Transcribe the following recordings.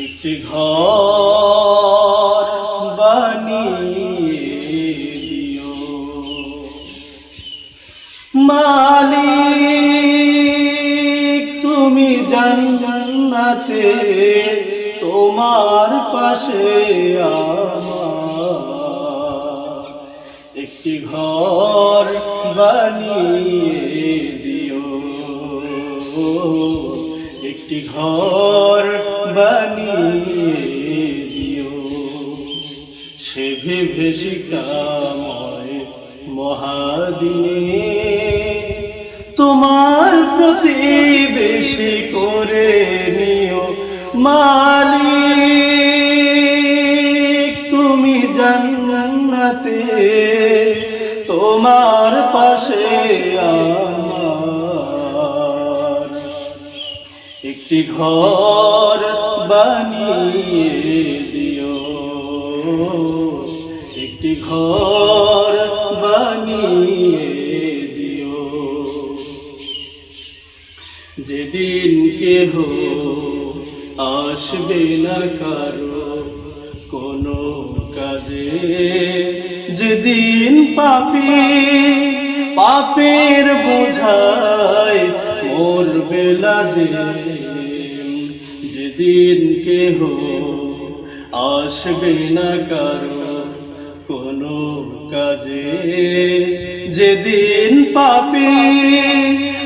একটি ঘর বানিয়ে দিও মালিক, তুমি জান্নাতে তোমার পাশে আমার একটি ঘর বানিয়ে দিও, একটি ঘর বানিয়ে দিও। সে বিভীষিকাময় মহাদিনে তোমার প্রতিবেশী করে নিও মালিক, তুমি জান্নাতে তোমার পাশে আমার একটি ঘর বানিয়ে দিও, একটি ঘর বানিয়ে দিও। যেদিন কেহ আসবে না কারো কোনো কাজে, যেদিন পাপের বোঝায় মরবে লাজে, যেদিন কেহ আসবে না কারো কোনো কাজে, যেদিন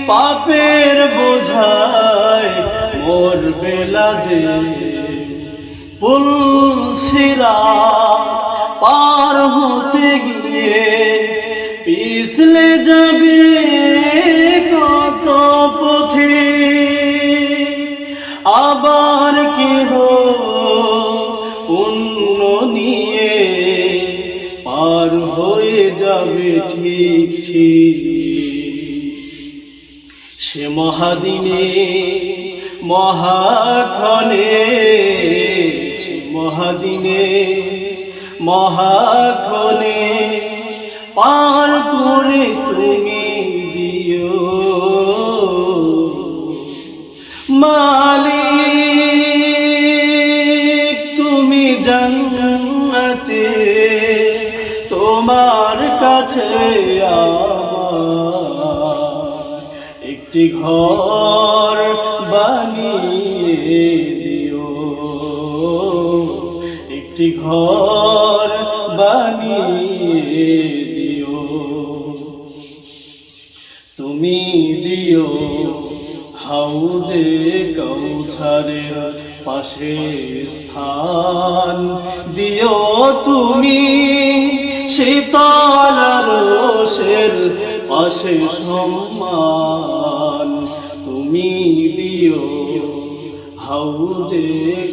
পাপের বোঝায় মরবে লাজে, পুলসিরাত পার হতে গিয়ে পিছলে যাবে কত পথে, আবার কেহ পুণ্য নিয়ে পার হয়ে যাবে ঠিক ঠিক। সে মহাদিনে মহাক্ষণে, সে মহাদিনে মহাক্ষণে পার করে তুমি দিও মালিক, তুমি জান্নাতে তোমার কাছে আমার একটি ঘর বানিয়ে দিও, একটি ঘর বানিয়ে দিও। তুমি দিও হাউজে কাউসারের পাশে স্থান, দিও তুমি শীতল রোষের পাশে সম্মান, তুমি দিও হাউজে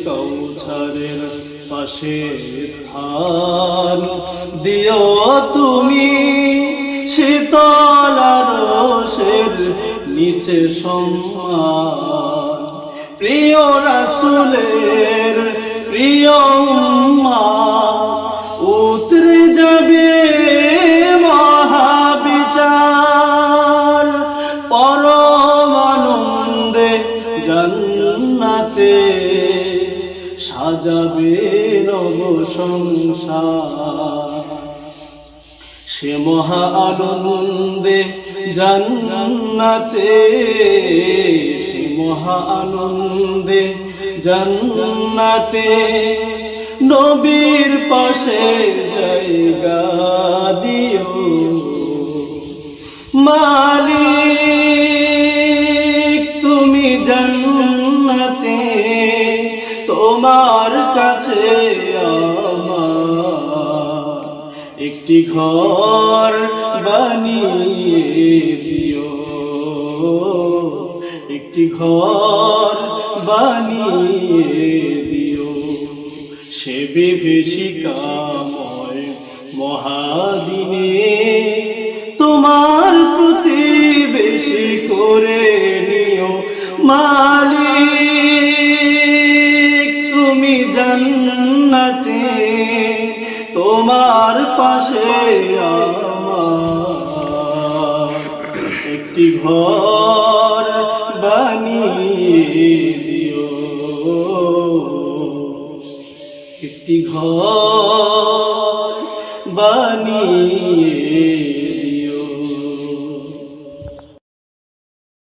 কাউসারের পাশে স্থান, দিও তুমি শীতল রোষের নিচে সম্মান। প্রিয় রাসূলের প্রিয় উম্মাহ উতরে যাবে মহাবিচার, পরম আনন্দে জান্নাতে সাজাবে নব সংসার। সে মহা আনন্দে জান্নাতে, সে মহা আনন্দে জান্নাতে নবীর পাশে জায়গা দিও মালিক, তুমি জান্নাতে তোমার কাছে আমার একটি ঘর বানিয়ে দিও, একটি ঘর বানিয়ে দিও। সে বিভীষিকাময় মহাদিনে তোমার প্রতিবেশী করে নিও মালিক। তুমি জান্নাতে তোমার পাশে আমার একটি ঘর বানিয়ে দিও, একটি ঘর বানিয়ে